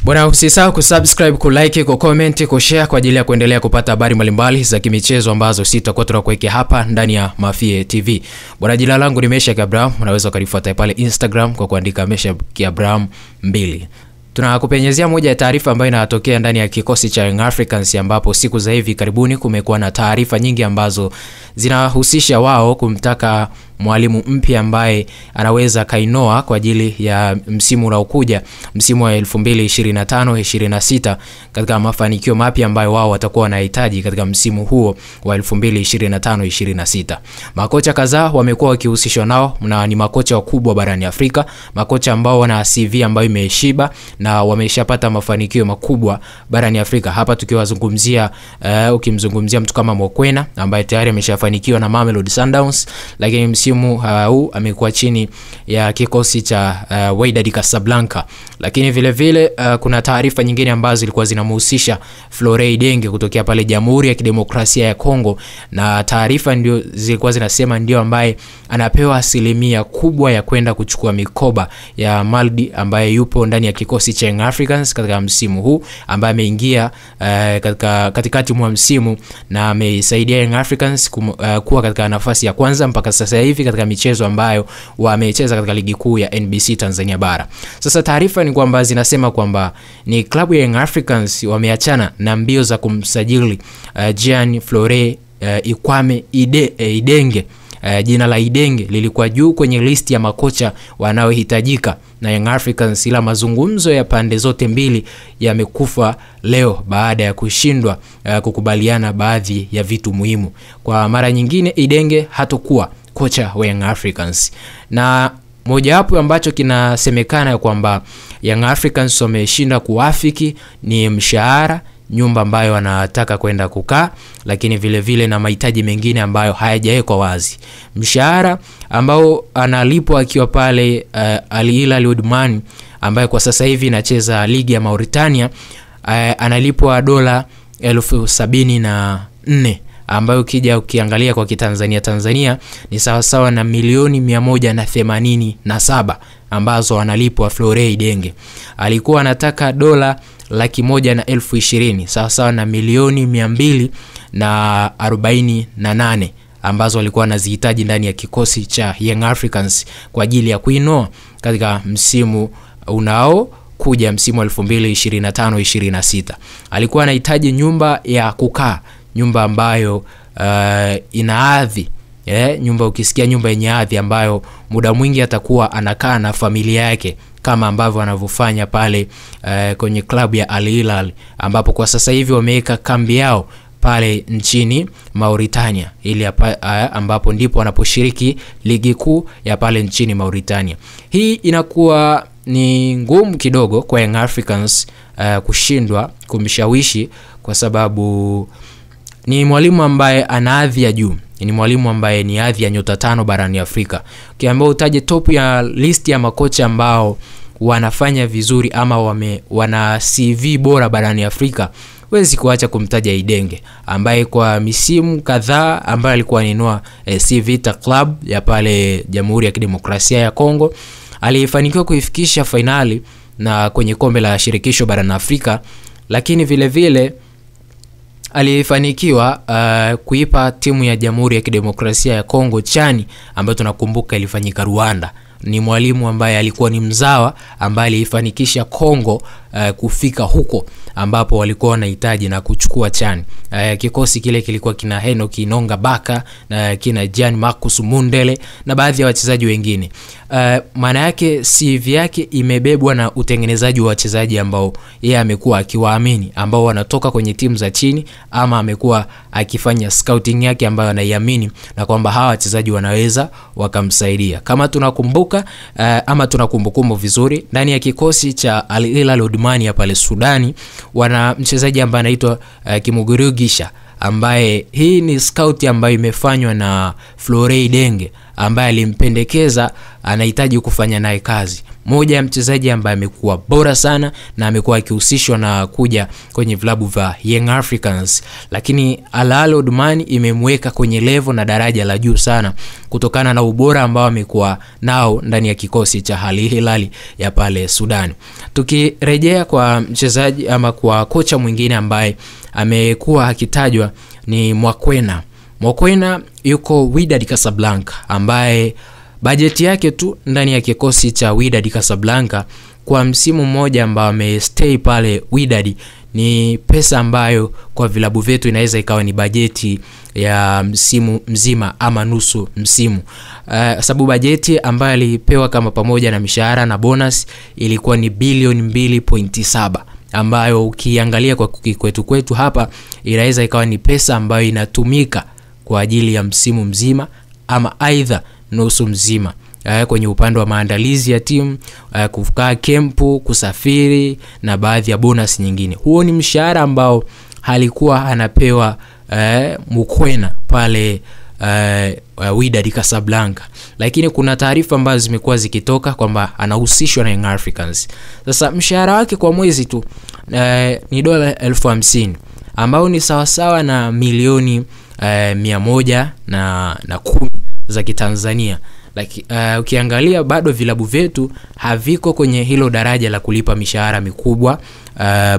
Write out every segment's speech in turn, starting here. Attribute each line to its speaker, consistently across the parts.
Speaker 1: Bwana, usisahau kusubscribe, kulike, kucomment, kushare kwa ajili ya kuendelea kupata habari mbalimbali za kimichezo ambazo sitakuwa tunakuwekea hapa ndani ya Mafie TV. Bwana, jina langu ni Meshak Abraham, unaweza ukanifuata pale Instagram kwa kuandika Meshak Abraham 2. Tunakupenyezea moja ya taarifa ambayo inatokea ndani ya kikosi cha Young Africans, ambapo siku za hivi karibuni kumekuwa na taarifa nyingi ambazo zinahusisha wao kumtaka mwalimu mpya ambaye anaweza kainoa kwa ajili ya msimu unaokuja, msimu wa 2025-26, katika mafanikio mapya ambayo wao watakuwa wanahitaji katika msimu huo wa 2025-26. Makocha kadhaa wamekuwa wakihusishwa nao na ni makocha wakubwa barani Afrika, makocha ambao wana CV ambayo imeshiba na wameshapata mafanikio makubwa barani Afrika. Hapa tukiwazungumzia ukimzungumzia mtu kama Mokwena ambaye tayari ameshafanikiwa na Mamelodi Sundowns, lakini msimu huu amekuwa chini ya kikosi cha Wydad Casablanca. Lakini vile vile kuna taarifa nyingine ambazo zilikuwa zinamhusisha Florent Ibenge kutokea pale Jamhuri ya Kidemokrasia ya Kongo, na taarifa ndio zilikuwa zinasema ndio ambaye anapewa asilimia kubwa ya kwenda kuchukua mikoba ya Maldi ambaye yupo ndani ya kikosi cha Young Africans katika msimu huu, ambaye ameingia katikati mwa msimu na ameisaidia Young Africans kuwa katika nafasi ya kwanza mpaka sasa hivi katika michezo ambayo wamecheza katika ligi kuu ya NBC Tanzania bara. Sasa taarifa ni kwamba zinasema kwamba ni klabu ya Young Africans wameachana na mbio za kumsajili Jean Florent Ikwame Ibenge. Jina la Ibenge lilikuwa juu kwenye listi ya makocha wanaohitajika na Young Africans, ila mazungumzo ya pande zote mbili yamekufa leo baada ya kushindwa kukubaliana baadhi ya vitu muhimu. Kwa mara nyingine Ibenge hatakuwa kocha wa Young Africans, na moja hapo ambacho kinasemekana kwamba Young Africans wameshinda kuafiki ni mshahara, nyumba ambayo anataka kwenda kukaa, lakini vile vile na mahitaji mengine ambayo hayajawekwa wazi. Mshahara ambao analipwa akiwa pale Al Hilal Omdurman ambaye kwa sasa hivi inacheza ligi ya Mauritania, analipwa dola 74,000 ambayo ukija ukiangalia kwa Tanzania ni sawa sawa na milioni 187 ambazo analipwa Florent Ibenge. Alikuwa anataka dola 120,000 sawa sawa na milioni 248 ambazo alikuwa anazihitaji ndani ya kikosi cha Young Africans kwa ajili ya kuinoa katika msimu unao kuja, msimu 2025-26. Alikuwa anahitaji nyumba ya kukaa, nyumba ambayo ina hadhi, nyumba, ukisikia nyumba yenye hadhi ambayo muda mwingi atakuwa anakaa na familia yake kama ambavyo anavyofanya pale kwenye klabu ya Al Hilal, ambapo kwa sasa hivi wameweka kambi yao pale nchini Mauritania, ili ambapo ndipo wanaposhiriki ligi kuu ya pale nchini Mauritania. Hii inakuwa ni ngumu kidogo kwa Young Africans kushindwa kumshawishi, kwa sababu ni mwalimu ambaye ana hadhi ya juu, ni mwalimu ambaye ni hadhi ya nyota 5 barani Afrika. Ukiambia utaje top ya list ya makocha ambao wanafanya vizuri ama wana CV bora barani Afrika, huwezi kuacha kumtaja Ibenge, ambaye kwa misimu kadhaa ambaye alikuwa anainua Vita Club ya pale Jamhuri ya Kidemokrasia ya Kongo, alifanikiwa kuifikisha finali na kwenye kombe la shirikisho barani Afrika, lakini vile vile alifanikiwa kuipa timu ya Jamhuri ya Kidemokrasia ya Kongo chani ambayo tunakumbuka ilifanyika Rwanda. Ni mwalimu ambaye alikuwa ni mzawa ambaye alifanikisha Kongo kufika huko ambapo walikuwa wanahitaji na kuchukua chani. Kikosi kile kilikuwa kina Henock Inonga Baka na kina Jean Marcus Mundele na baadhi ya wachezaji wengine. Maana yake CV yake imebebwa na utengenezaji wa wachezaji ambao yeye amekuwa akiwaamini, ambao wanatoka kwenye timu za chini, ama amekuwa akifanya scouting yake ambayo anaiamini na kwamba hawa wachezaji wanaweza wakamsaidia. Kama tunakumbuka ama tunakumbukumbu vizuri, ndani ya kikosi cha Al Hilal Omdurman pale Sudani wana mchezaji ambaye anaitwa Kimugurugisha, ambaye hii ni scout ambayo imefanywa na Florent Ibenge, ambaye alimpendekeza anahitaji kufanya naye kazi. Moja ya mchezaji ambaye amekuwa bora sana na amekuwa akihusishwa na kuja kwenye vilabu vya Young Africans, lakini Al Ahly Omdurman imemweka kwenye level na daraja la juu sana kutokana na ubora ambao amekuwa nao ndani ya kikosi cha Al Hilal ya pale Sudan. Tukirejea kwa mchezaji ama kwa kocha mwingine ambaye amekuwa akitajwa ni Mokoena. Mokoena yuko Wydad Casablanca, ambaye bajeti yake tu ndani ya kikosi cha Wydad Casablanca kwa msimu mmoja ambao amestay pale Wydad ni pesa ambayo kwa vilabu vyetu inaweza ikawa ni bajeti ya msimu mzima ama nusu msimu. Sababu bajeti ambayo alipewa kama pamoja na mishahara na bonus ilikuwa ni bilioni 2.7, ambayo ukiangalia kwa kwetu hapa inaweza ikawa ni pesa ambayo inatumika kwa ajili ya msimu mzima ama aidha nusu mzima, kwenye upande wa maandalizi ya timu, kukaa kempu, kusafiri na baadhi ya bonus nyingine. Huo ni mshahara ambao halikuwa anapewa Mokoena pale Wydad Casablanca, lakini kuna taarifa ambazo zimekuwa zikitoka kwamba anahusishwa na Young Africans. Sasa mshahara wake kwa mwezi tu ni $50,000 ambao ni sawasawa na milioni 110 za Kitanzania. Ukiangalia bado vilabu vyetu haviko kwenye hilo daraja la kulipa mishahara mikubwa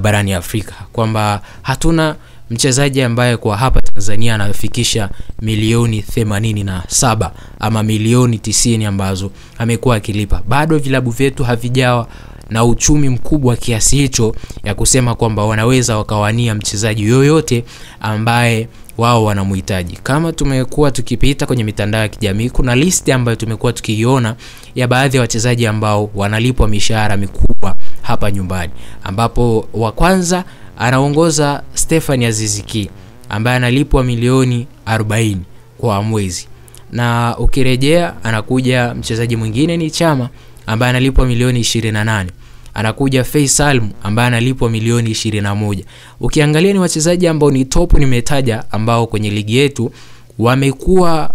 Speaker 1: barani Afrika, kwamba hatuna mchezaji ambaye kwa hapa Tanzania anafikisha milioni 87 ama milioni 90 ambazo amekuwa akilipa. Bado vilabu vyetu havijawa na uchumi mkubwa kiasi hicho ya kusema kwamba wanaweza wakawania mchezaji yoyote ambaye wao wanamhitaji. Kama tumekuwa tukipita kwenye mitandao ya kijamii, kuna listi ambayo tumekuwa tukiiona ya baadhi ya wachezaji ambao wanalipwa mishahara mikubwa hapa nyumbani, ambapo wa kwanza anaongoza Stephane Aziz Ki ambaye analipwa milioni 40 kwa mwezi, na ukirejea anakuja mchezaji mwingine ni Chama ambaye analipwa milioni 28, anakuja Faisal ambaye analipwa milioni 21. Ukiangalia ni wachezaji ambao ni top nimetaja, ambao kwenye ligi yetu wamekuwa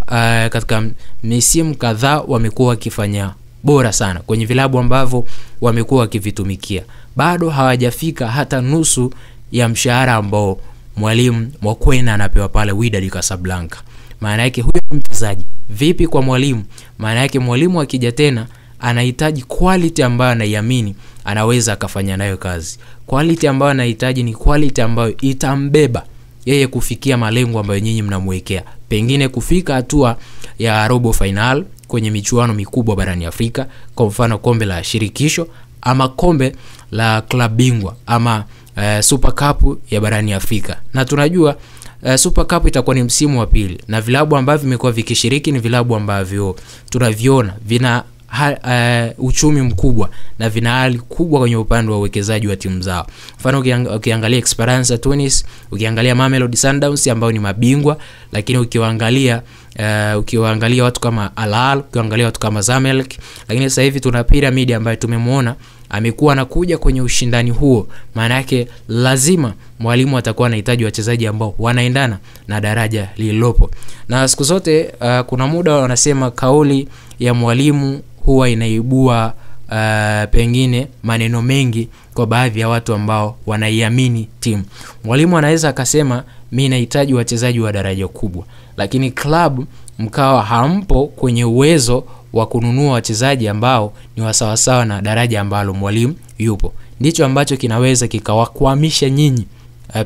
Speaker 1: katika misimu kadhaa wamekuwa wakifanya bora sana kwenye vilabu ambavyo wamekuwa wakivitumikia. Bado hawajafika hata nusu ya mshahara ambao mwalimu Mokoena anapewa pale Wydad Casablanca. Maana yake huyo mchezaji vipi kwa mwalimu? Maana yake mwalimu akija tena anahitaji quality ambayo anaiamini anaweza akafanya nayo kazi. Quality ambayo anahitaji ni quality ambayo itambeba yeye kufikia malengo ambayo nyinyi mnamwekea, pengine kufika hatua ya robo final kwenye michuano mikubwa barani Afrika, kwa mfano kombe la shirikisho ama kombe la club bingwa ama Super Cup ya barani Afrika. Na tunajua Super Cup itakuwa ni msimu wa pili, na vilabu ambavyo vimekuwa vikishiriki ni vilabu ambavyo tunaviona vina uchumi mkubwa na vina hali kubwa kwenye upande wa uwekezaji wa timu zao. Mfano ukiangalia Esperance Tunis, ukiangalia Mamelodi Sundowns ambao ni mabingwa, lakini ukiangalia watu kama Al Ahly, ukiangalia watu kama Zamalek, lakini sasa hivi tuna Pyramid ambaye tumemwona amekuwa anakuja kwenye ushindani huo. Maana yake lazima mwalimu atakuwa anahitaji wachezaji ambao wanaendana na daraja lililopo. Na siku zote kuna muda wanasema kauli ya mwalimu huwa inaibua pengine maneno mengi kwa baadhi ya watu ambao wanaiamini timu. Mwalimu anaweza akasema mimi nahitaji wachezaji wa daraja kubwa, lakini club mkawa hampo kwenye uwezo wa kununua wachezaji ambao ni wasawasawa na daraja ambalo mwalimu yupo. Ndicho ambacho kinaweza kikawakwamisha nyinyi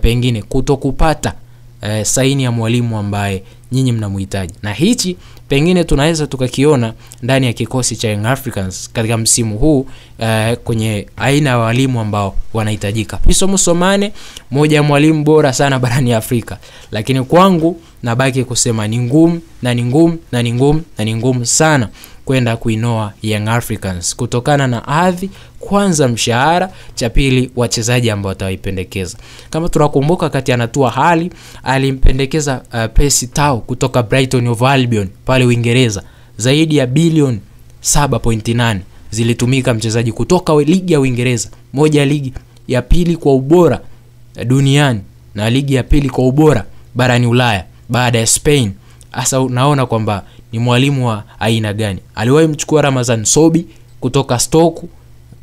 Speaker 1: pengine kutokupata saini ya mwalimu ambaye nyinyi mnamhitaji. Na hichi pengine tunaweza tukakiona ndani ya kikosi cha Young Africans katika msimu huu kwenye aina ya walimu ambao wanahitajika. Pitso Mosimane, moja ya mwalimu bora sana barani Afrika, lakini kwangu nabaki kusema ni ngumu sana kwenda kuinoa Young Africans kutokana na hadhi, kwanza mshahara, cha pili wachezaji ambao wataipendekeza. Kama tunakumbuka kati anatua hali alimpendekeza Percy Tau kutoka Brighton of Albion pale Uingereza, zaidi ya bilioni 7.8 zilitumika mchezaji kutoka ligi ya Uingereza, moja ya ligi ya pili kwa ubora duniani na ligi ya pili kwa ubora barani Ulaya baada ya Spain Asa unaona kwamba ni mwalimu wa aina gani. Aliwahi mchukua Ramazan Sobi kutoka Stoke,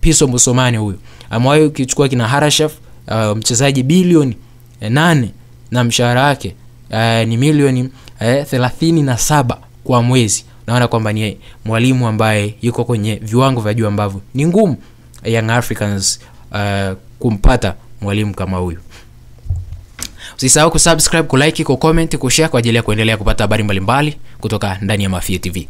Speaker 1: Piso Musomani huyo. Amewahi kuchukua kina Harashaf, mchezaji bilioni 8 na mshahara wake ni milioni 37 kwa mwezi. Naona kwamba ni mwalimu ambaye yuko kwenye viwango vya juu ambavyo ni ngumu Young Africans kumpata mwalimu kama huyu. Usisahau kusubscribe, kulike, kucomment, kushare kwa ajili ya kuendelea kupata habari mbalimbali kutoka ndani ya Mafia TV.